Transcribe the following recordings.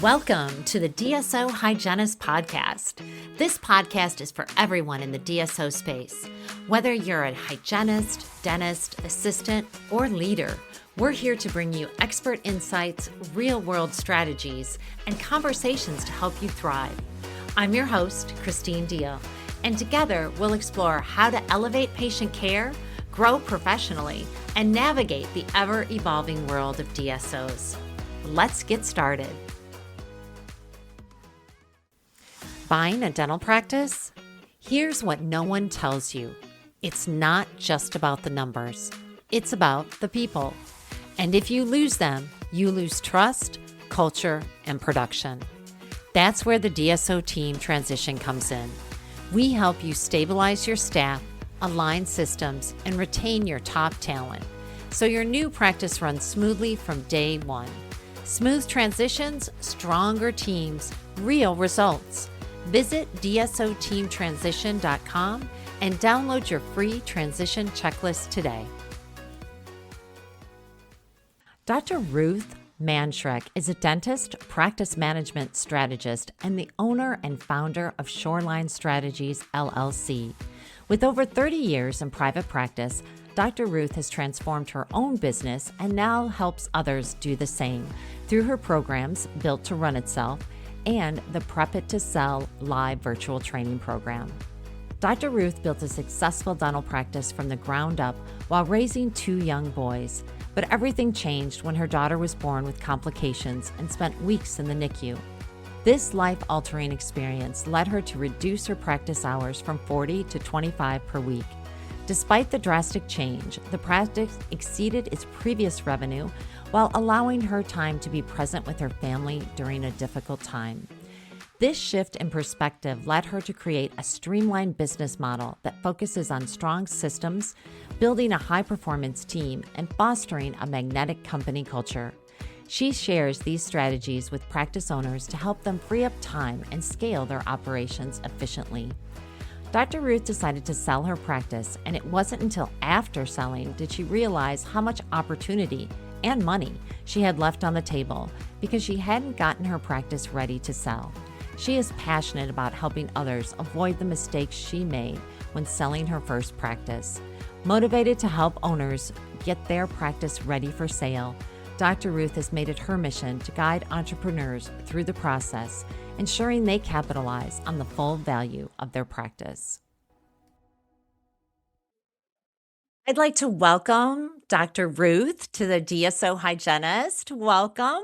Welcome to the DSO Hygienist Podcast. This podcast is for everyone in the DSO space. Whether you're a hygienist, dentist, assistant, or leader, we're here to bring you expert insights, real-world strategies, and conversations to help you thrive. I'm your host, Christine Deal, and together we'll explore how to elevate patient care, grow professionally, and navigate the ever-evolving world of DSOs. Let's get started. Buying a dental practice? Here's what no one tells you. It's not just about the numbers. It's about the people. And if you lose them, you lose trust, culture, and production. That's where the DSO team transition comes in. We help you stabilize your staff, align systems, and retain your top talent, so your new practice runs smoothly from day one. Smooth transitions, stronger teams, real results. Visit DSOteamtransition.com and download your free transition checklist today. Dr. Ruth Mannschreck is a dentist, practice management strategist, and the owner and founder of Shoreline Strategies LLC. With over 30 years in private practice, Dr. Ruth has transformed her own business and now helps others do the same through her programs Built to Run Itself and the Prep It to Sell live virtual training program. Dr. Ruth built a successful dental practice from the ground up while raising 2 young boys, but everything changed when her daughter was born with complications and spent weeks in the NICU. This life-altering experience led her to reduce her practice hours from 40 to 25 per week. Despite the drastic change, the practice exceeded its previous revenue while allowing her time to be present with her family during a difficult time. This shift in perspective led her to create a streamlined business model that focuses on strong systems, building a high-performance team, and fostering a magnetic company culture. She shares these strategies with practice owners to help them free up time and scale their operations efficiently. Dr. Ruth decided to sell her practice, and it wasn't until after selling did she realize how much opportunity and money she had left on the table because she hadn't gotten her practice ready to sell. She is passionate about helping others avoid the mistakes she made when selling her first practice. Motivated to help owners get their practice ready for sale, Dr. Ruth has made it her mission to guide entrepreneurs through the process, ensuring they capitalize on the full value of their practice. I'd like to welcome Dr. Ruth to the DSO Hygienist. Welcome.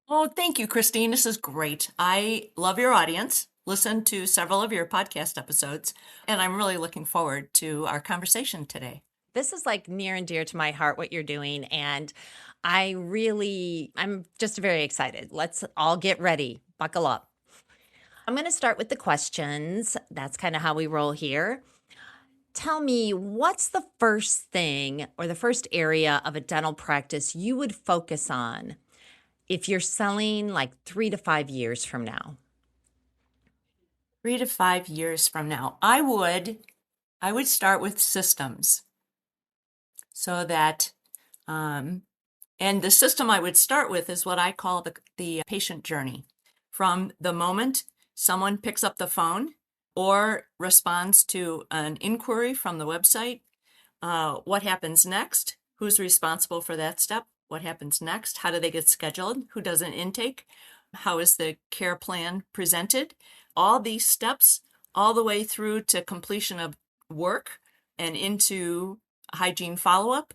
Oh, thank you, Christine. This is great. I love your audience, listened to several of your podcast episodes, and I'm really looking forward to our conversation today. This is like near and dear to my heart, what you're doing, and I'm just very excited. Let's all get ready. Buckle up. I'm going to start with the questions. That's kind of how we roll here. Tell me, what's the first thing or the first area of a dental practice you would focus on if you're selling like 3 to 5 years from now? 3 to 5 years from now, I would start with systems, so that, and the system I would start with is what I call the patient journey. From the moment someone picks up the phone or responds to an inquiry from the website, what happens next? Who's responsible for that step? What happens next? How do they get scheduled? Who does an intake? How is the care plan presented? All these steps, all the way through to completion of work and into hygiene follow-up,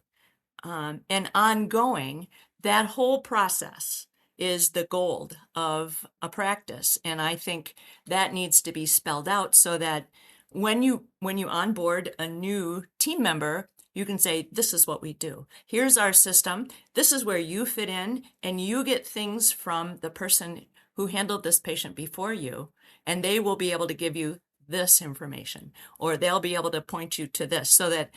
and ongoing, that whole process is the gold of a practice. And I think that needs to be spelled out so that when you onboard a new team member, you can say, this is what we do. Here's our system. This is where you fit in, and you get things from the person who handled this patient before you, and they will be able to give you this information, or they'll be able to point you to this, so that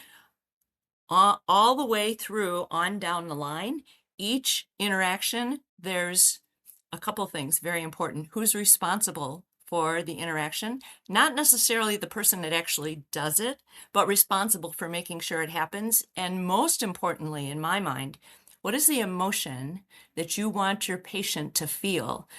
all the way through on down the line, each interaction, there's a couple things very important. Who's responsible for the interaction? Not necessarily the person that actually does it, but responsible for making sure it happens. And most importantly, in my mind, What is the emotion that you want your patient to feel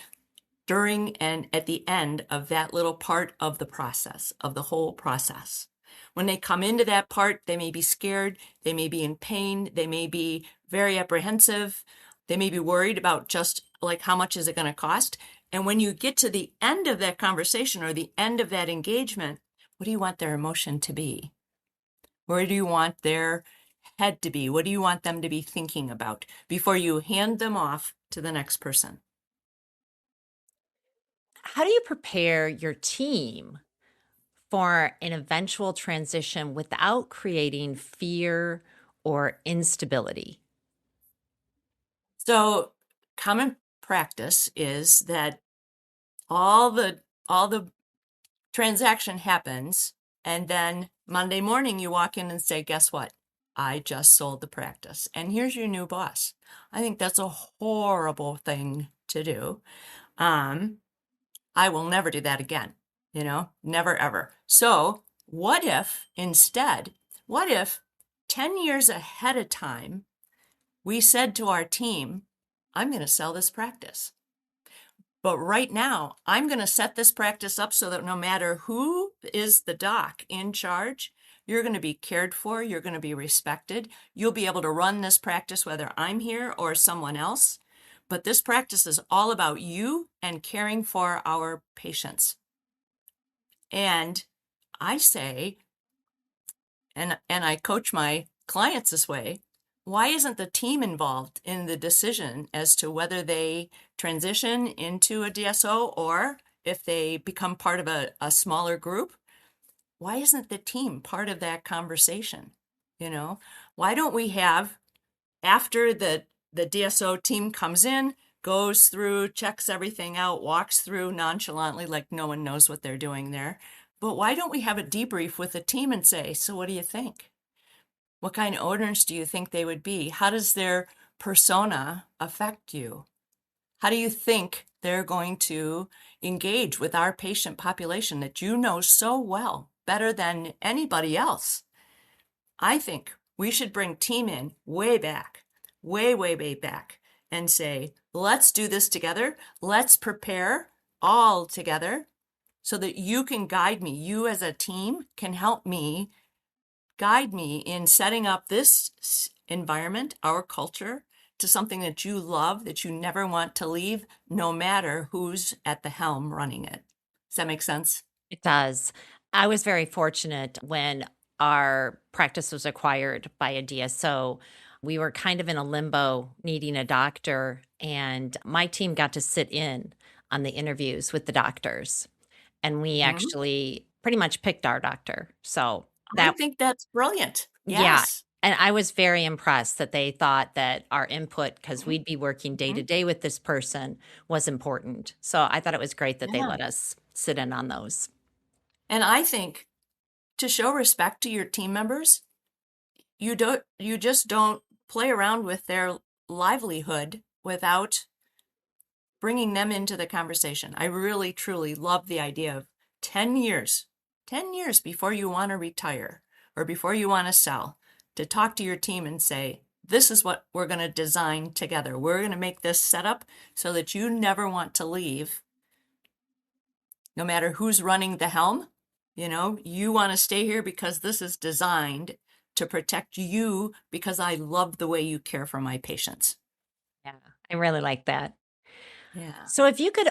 during and at the end of that little part of the process, of the whole process? When they come into that part, they may be scared, they may be in pain, they may be very apprehensive, they may be worried about just like how much is it going to cost. And when you get to the end of that conversation or the end of that engagement, what do you want their emotion to be? Where do you want their head to be? What do you want them to be thinking about before you hand them off to the next person? How do you prepare your team for an eventual transition without creating fear or instability? So common practice is that all the transaction happens, and then Monday morning you walk in and say, guess what? I just sold the practice, and here's your new boss. I think that's a horrible thing to do. I will never do that again, never ever. So what if instead, what if 10 years ahead of time, we said to our team, I'm going to sell this practice. But right now, I'm going to set this practice up so that no matter who is the doc in charge, you're going to be cared for, you're going to be respected. You'll be able to run this practice whether I'm here or someone else. But this practice is all about you and caring for our patients. And I say, and I coach my clients this way, why isn't the team involved in the decision as to whether they transition into a DSO or if they become part of a smaller group? Why isn't the team part of that conversation? Why don't we have, after the DSO team comes in, goes through, checks everything out, walks through nonchalantly like no one knows what they're doing there. But why don't we have a debrief with the team and say, so what do you think? What kind of owners do you think they would be? How does their persona affect you? How do you think they're going to engage with our patient population that you know so well, better than anybody else? I think we should bring team in way back, way, way, way back, and say, let's do this together. Let's prepare all together so that you can guide me. You as a team can help me, guide me in setting up this environment, our culture, to something that you love, that you never want to leave, no matter who's at the helm running it. Does that make sense? It does. I was very fortunate when our practice was acquired by a DSO. We were kind of in a limbo needing a doctor, and my team got to sit in on the interviews with the doctors. And we Mhm. actually pretty much picked our doctor. So I that, think that's brilliant. yeah. Yes. And I was very impressed that they thought that our input, because Mhm. we'd be working day to Mhm. day with this person, was important. So I thought it was great that they Yeah. let us sit in on those. And I think to show respect to your team members, you just don't play around with their livelihood without bringing them into the conversation. I really truly love the idea of 10 years, 10 years before you want to retire or before you want to sell, to talk to your team and say, this is what we're going to design together. We're going to make this setup so that you never want to leave, no matter who's running the helm. You want to stay here because this is designed to protect you because I love the way you care for my patients. Yeah, I really like that. Yeah. So if you could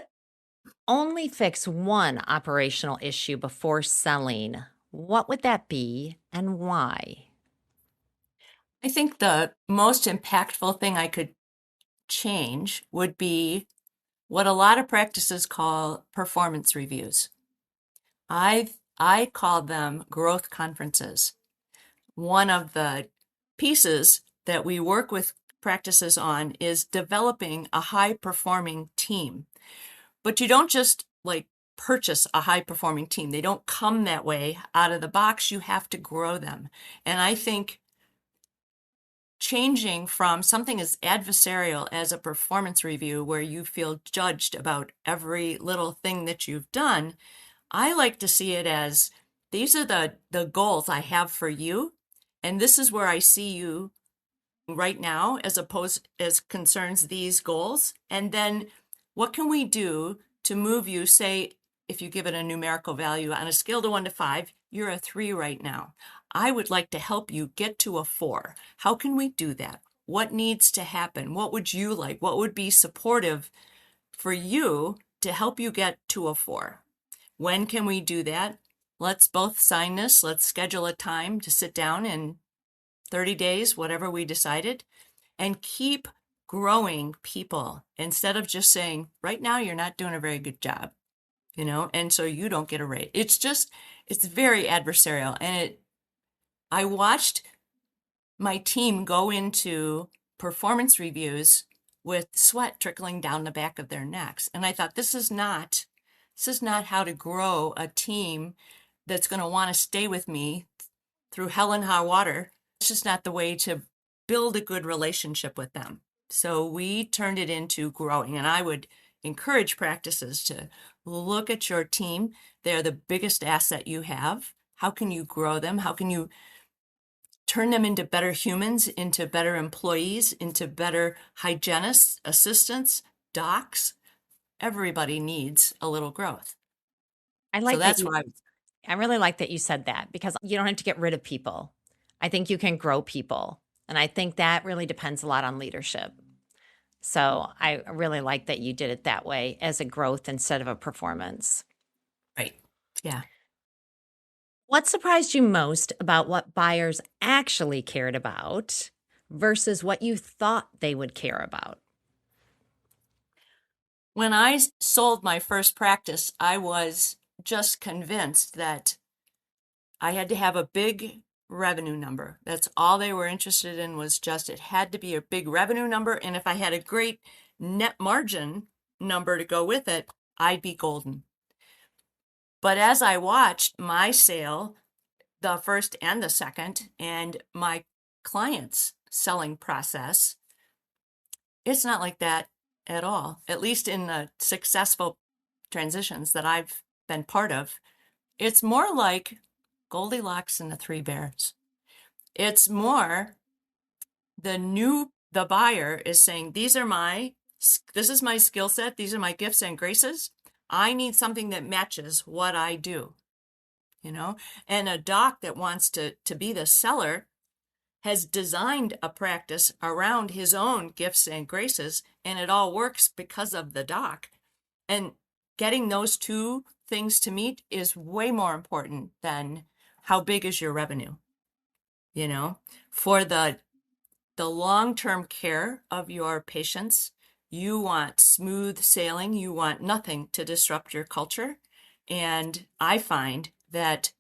only fix one operational issue before selling, what would that be and why? I think the most impactful thing I could change would be what a lot of practices call performance reviews. I call them growth conferences. One of the pieces that we work with practices on is developing a high performing team. But you don't just like purchase a high performing team. They don't come that way out of the box. You have to grow them. And I think changing from something as adversarial as a performance review where you feel judged about every little thing that you've done, I like to see it as these are the goals I have for you, and this is where I see you right now as concerns these goals? And then what can we do to move you? Say, if you give it a numerical value on a scale to 1 to 5, you're a 3 right now. I would like to help you get to a 4. How can we do that? What needs to happen? What would you like? What would be supportive for you to help you get to a 4? When can we do that? Let's both sign this. Let's schedule a time to sit down in 30 days, whatever we decided, and keep growing people instead of just saying, right now, you're not doing a very good job, and so you don't get a rate. It's very adversarial. And I watched my team go into performance reviews with sweat trickling down the back of their necks. And I thought, this is not how to grow a team that's going to want to stay with me through hell and high water. It's just not the way to build a good relationship with them. So we turned it into growing. And I would encourage practices to look at your team. They're the biggest asset you have. How can you grow them? How can you turn them into better humans, into better employees, into better hygienists, assistants, docs? Everybody needs a little growth. I So like that that's why I really like that you said that, because you don't have to get rid of people. I think you can grow people. And I think that really depends a lot on leadership. So I really like that you did it that way, as a growth instead of a performance. right. Yeah. What surprised you most about what buyers actually cared about versus what you thought they would care about? When I sold my first practice, I was just convinced that I had to have a big revenue number. That's all they were interested in, was just it had to be a big revenue number. And if I had a great net margin number to go with it, I'd be golden. But as I watched my sale, the first and the second, and my clients' selling process, it's not like that at all, at least in the successful transitions that I've been part of. It's more like Goldilocks and the Three Bears. It's more the buyer is saying, this is my skill set, these are my gifts and graces. I need something that matches what I do, and a doc that wants to be the seller has designed a practice around his own gifts and graces, and it all works because of the doc. And getting those two things to meet is way more important than how big is your revenue. For the long-term care of your patients, you want smooth sailing. You want nothing to disrupt your culture. And I find that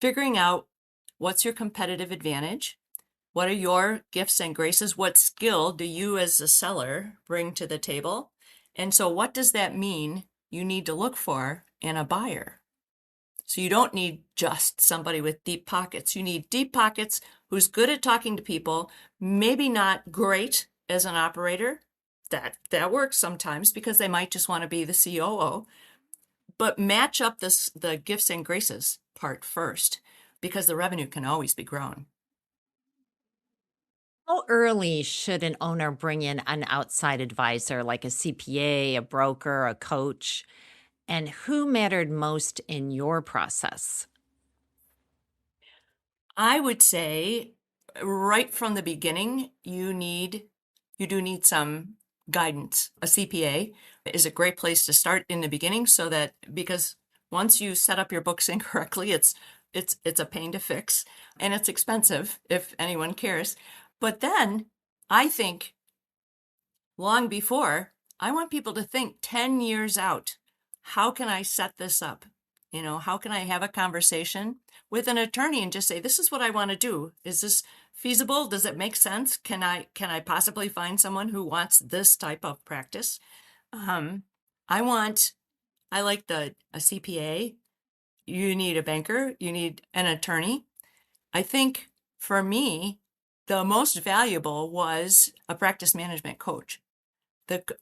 figuring out what's your competitive advantage, what are your gifts and graces, what skill do you as a seller bring to the table, and so what does that mean you need to look for in a buyer? So you don't need just somebody with deep pockets. You need deep pockets who's good at talking to people, maybe not great as an operator. That works sometimes because they might just want to be the COO, but match up the gifts and graces part first, because the revenue can always be grown. How early should an owner bring in an outside advisor, like a CPA, a broker, a coach? And who mattered most in your process? I would say right from the beginning, you do need some guidance. A CPA is a great place to start in the beginning, because once you set up your books incorrectly, it's a pain to fix, and it's expensive if anyone cares. But then I think long before, I want people to think 10 years out. How can I set this up? How can I have a conversation with an attorney and just say, this is what I want to do. Is this feasible? Does it make sense? Can I possibly find someone who wants this type of practice? I like a CPA. You need a banker. You need an attorney. I think for me, the most valuable was a practice management coach.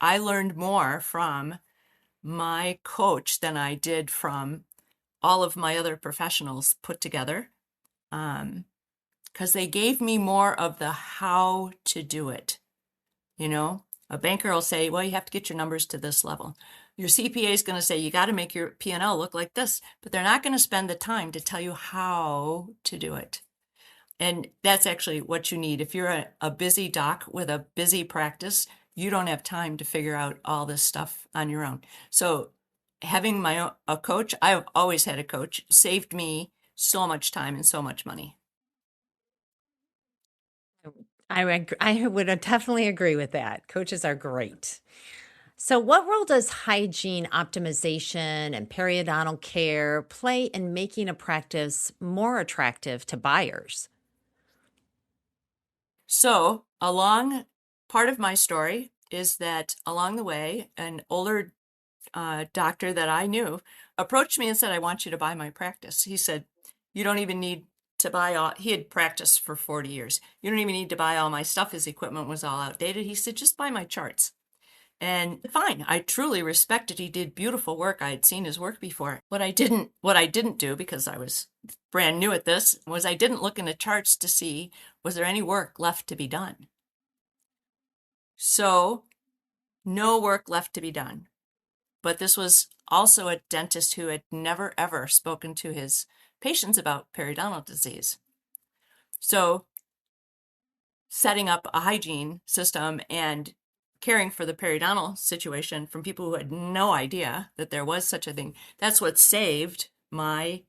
I learned more from my coach than I did from all of my other professionals put together. because they gave me more of the how to do it. You know, a banker will say, well, you have to get your numbers to this level. Your CPA is going to say, you got to make your P&L look like this, but they're not going to spend the time to tell you how to do it. And that's actually what you need. If you're a busy doc with a busy practice, you don't have time to figure out all this stuff on your own. So having a coach, I've always had a coach, saved me so much time and so much money. I would definitely agree with that. Coaches are great. So, what role does hygiene optimization and periodontal care play in making a practice more attractive to buyers? So part of my story is that along the way, an older doctor that I knew approached me and said, I want you to buy my practice. He said, you don't even need to buy all, he had practiced for 40 years. You don't even need to buy all my stuff. His equipment was all outdated. He said, just buy my charts. And fine, I truly respected. He did beautiful work. I had seen his work before. What I didn't do, because I was brand new at this, was I didn't look in the charts to see, was there any work left to be done? So no work left to be done. But this was also a dentist who had never, ever spoken to his patients about periodontal disease. So setting up a hygiene system and caring for the periodontal situation from people who had no idea that there was such a thing, that's what saved my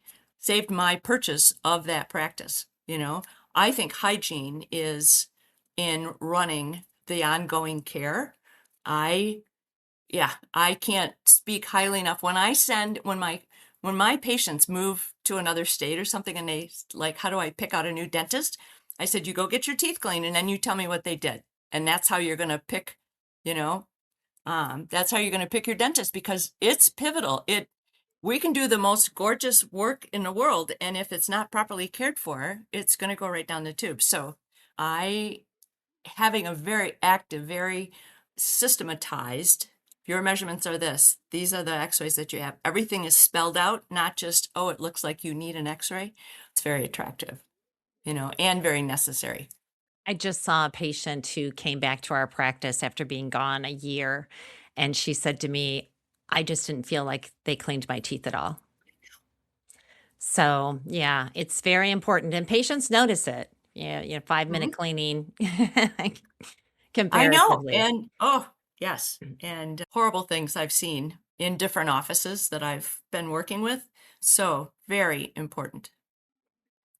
purchase of that practice. You know, I think hygiene is in running the ongoing care. I can't speak highly enough. When my patients move to another state or something and they like, how do I pick out a new dentist? I said, you go get your teeth cleaned and then you tell me what they did. And that's how you're going to pick, that's how you're going to pick your dentist, because it's pivotal. We can do the most gorgeous work in the world, and if it's not properly cared for, it's going to go right down the tube. So having a very active, very systematized, your measurements are this, these are the x-rays that you have. Everything is spelled out, not just, oh, it looks like you need an x-ray. It's very attractive, and very necessary. I just saw a patient who came back to our practice after being gone a year, and she said to me, I just didn't feel like they cleaned my teeth at all. So, yeah, it's very important, and patients notice it. Yeah, 5-minute cleaning I know. comparatively. And oh, yes. And horrible things I've seen in different offices that I've been working with. So very important.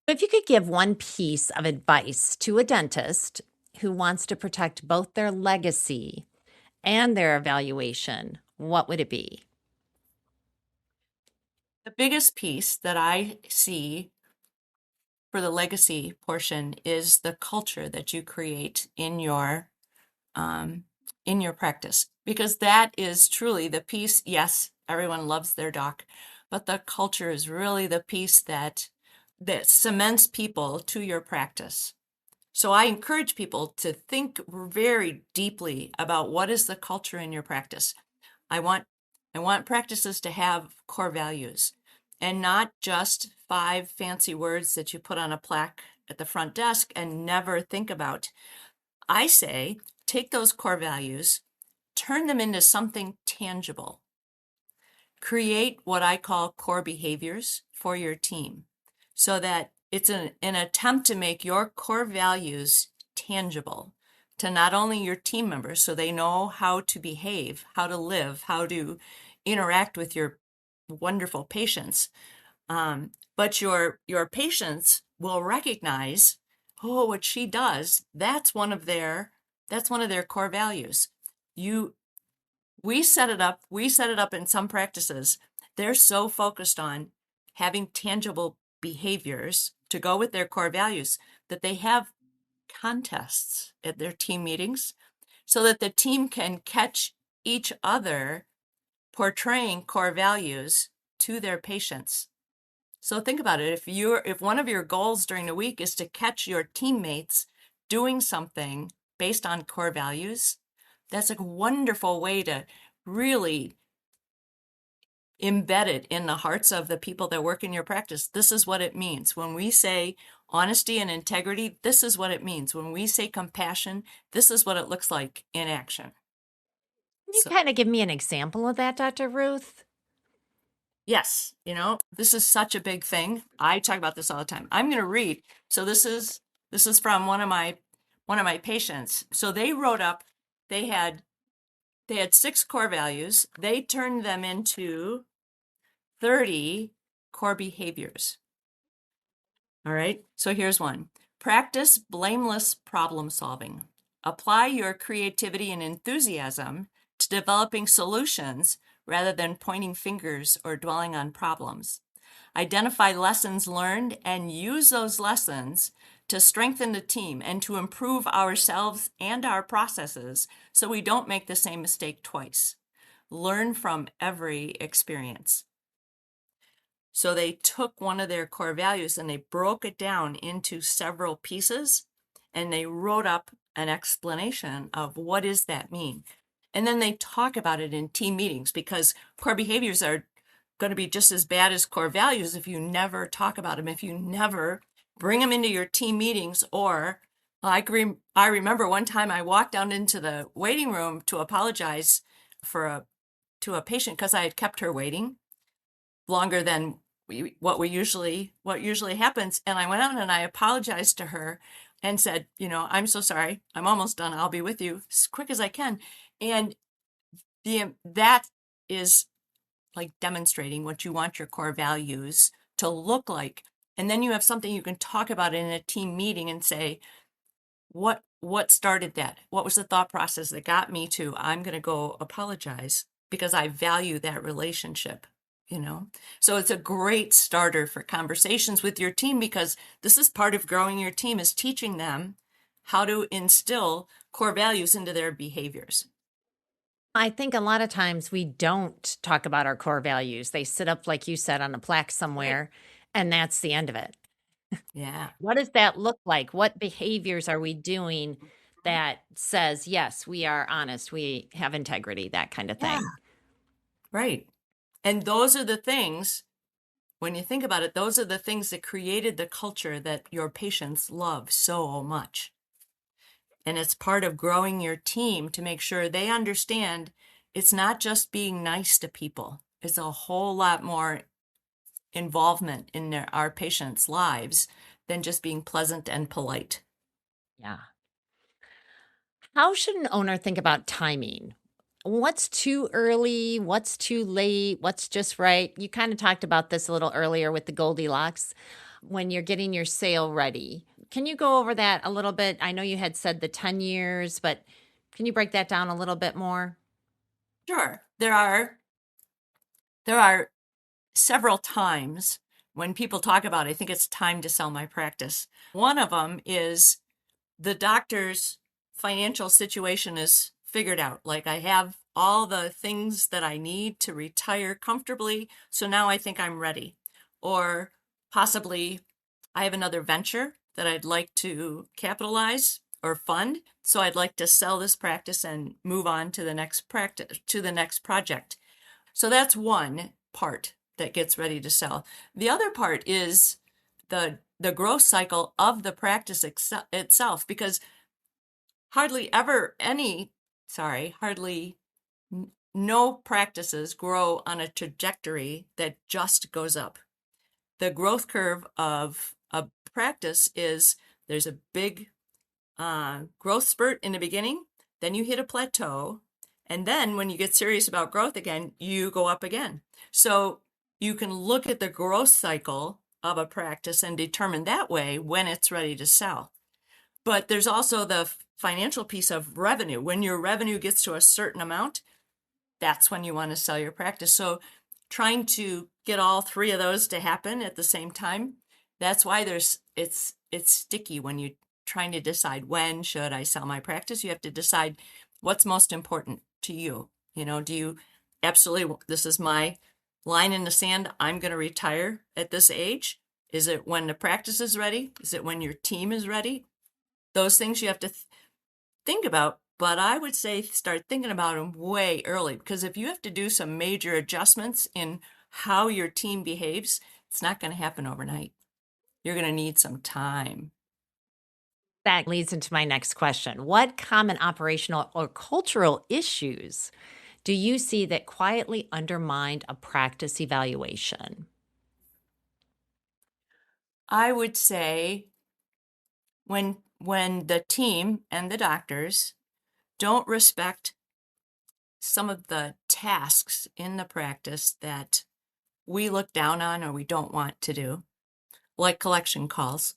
If you could give one piece of advice to a dentist who wants to protect both their legacy and their evaluation, what would it be? The biggest piece that I see for the legacy portion is the culture that you create in your practice, because that is truly the piece. Yes, everyone loves their doc, but the culture is really the piece that cements people to your practice. So I encourage people to think very deeply about what is the culture in your practice. I want practices to have core values, and not just 5 fancy words that you put on a plaque at the front desk and never think about. I say, take those core values, turn them into something tangible. Create what I call core behaviors for your team, so that it's an attempt to make your core values tangible to not only your team members, so they know how to behave, how to live, how to interact with your wonderful patients, but your patients will recognize, oh, what she does, that's one of their core values. We set it up in some practices. They're so focused on having tangible behaviors to go with their core values that they have contests at their team meetings so that the team can catch each other portraying core values to their patients. So think about it. If one of your goals during the week is to catch your teammates doing something based on core values, that's a wonderful way to really embed it in the hearts of the people that work in your practice. This is what it means. When we say honesty and integrity, this is what it means. When we say compassion, this is what it looks like in action. Can you So, kind of give me an example of that, Dr. Ruth? yes, this is such a big thing. I talk about this all the time. I'm going to read. So this is from one of my patients. So they wrote up, they had 6 core values. They turned them into 30 core behaviors. All right. So here's one. Practice blameless problem solving. Apply your creativity and enthusiasm to developing solutions rather than pointing fingers or dwelling on problems. Identify lessons learned and use those lessons to strengthen the team and to improve ourselves and our processes so we don't make the same mistake twice. Learn from every experience. So they took one of their core values and they broke it down into several pieces and they wrote up an explanation of what does that mean. And then they talk about it in team meetings because core behaviors are going to be just as bad as core values if you never talk about them, if you never bring them into your team meetings. Or I remember one time I walked down into the waiting room to apologize to a patient because I had kept her waiting longer than what usually happens. And I went out and I apologized to her and said, I'm so sorry. I'm almost done. I'll be with you as quick as I can. And that is like demonstrating what you want your core values to look like. And then you have something you can talk about in a team meeting and say, what started that? What was the thought process that got me to, I'm going to go apologize because I value that relationship. So it's a great starter for conversations with your team because this is part of growing your team, is teaching them how to instill core values into their behaviors. I think a lot of times we don't talk about our core values. They sit up, like you said, on a plaque somewhere, and that's the end of it. Yeah. What does that look like? What behaviors are we doing that says, yes, we are honest, we have integrity, that kind of thing? Yeah. Right. And those are the things, when you think about it, those are the things that created the culture that your patients love so much. And it's part of growing your team to make sure they understand it's not just being nice to people. It's a whole lot more involvement in our patients' lives than just being pleasant and polite. Yeah. How should an owner think about timing? What's too early? What's too late? What's just right? You kind of talked about this a little earlier with the Goldilocks when you're getting your sale ready. Can you go over that a little bit? I know you had said the 10 years, but can you break that down a little bit more? Sure. There are several times when people talk about, I think it's time to sell my practice. One of them is the doctor's financial situation is figured out. Like, I have all the things that I need to retire comfortably. So now I think I'm ready. Or possibly I have another venture that I'd like to capitalize or fund. So I'd like to sell this practice and move on to the next practice, to the next project. So that's one part that gets ready to sell. The other part is the growth cycle of the practice itself, because hardly no practices grow on a trajectory that just goes up. The growth curve of a practice is there's a big growth spurt in the beginning, then you hit a plateau, and then when you get serious about growth again, you go up again. So you can look at the growth cycle of a practice and determine that way when it's ready to sell. But there's also the financial piece of revenue. When your revenue gets to a certain amount, that's when you want to sell your practice. So trying to get all three of those to happen at the same time, that's why it's sticky when you're trying to decide, when should I sell my practice? You have to decide what's most important to you. Do you absolutely, this is my line in the sand, I'm going to retire at this age? Is it when the practice is ready? Is it when your team is ready? Those things you have to think about, but I would say start thinking about them way early, because if you have to do some major adjustments in how your team behaves, it's not going to happen overnight. you're going to need some time. That leads into my next question. What common operational or cultural issues do you see that quietly undermine a practice evaluation? I would say when the team and the doctors don't respect some of the tasks in the practice that we look down on or we don't want to do, like collection calls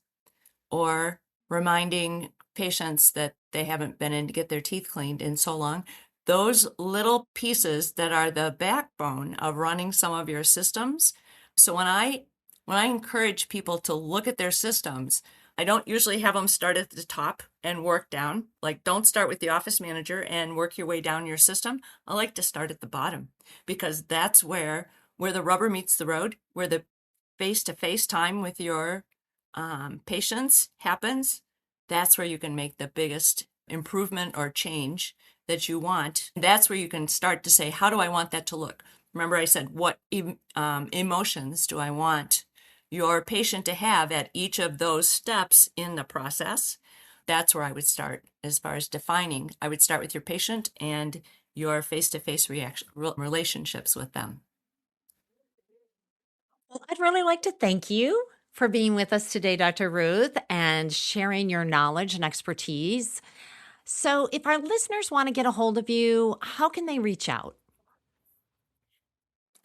or reminding patients that they haven't been in to get their teeth cleaned in so long. Those little pieces that are the backbone of running some of your systems. So when I encourage people to look at their systems, I don't usually have them start at the top and work down. Like, don't start with the office manager and work your way down your system. I like to start at the bottom, because that's where the rubber meets the road, where the face-to-face time with your patients happens. That's where you can make the biggest improvement or change that you want. That's where you can start to say, how do I want that to look? Remember, I said, what emotions do I want your patient to have at each of those steps in the process? That's where I would start as far as defining. I would start with your patient and your face-to-face relationships with them. Well, I'd really like to thank you for being with us today, Dr. Ruth, and sharing your knowledge and expertise. So, if our listeners want to get a hold of you, how can they reach out?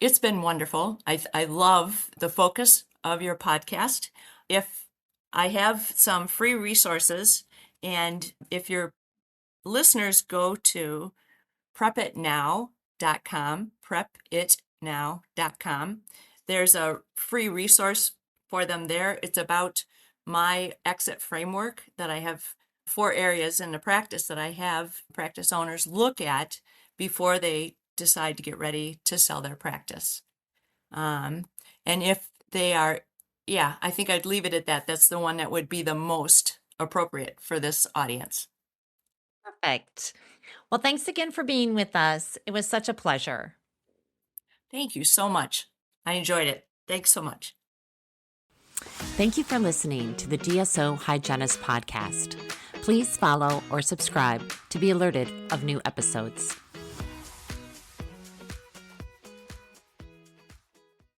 It's been wonderful. I love the focus of your podcast. If I have some free resources, and if your listeners go to prepitnow.com, prepitnow.com, there's a free resource for them there. It's about my exit framework that I have 4 areas in the practice that I have practice owners look at before they decide to get ready to sell their practice. And if they are, I think I'd leave it at that. That's the one that would be the most appropriate for this audience. Perfect. Well, thanks again for being with us. It was such a pleasure. Thank you so much. I enjoyed it. Thanks so much. Thank you for listening to the DSO Hygienist Podcast. Please follow or subscribe to be alerted of new episodes.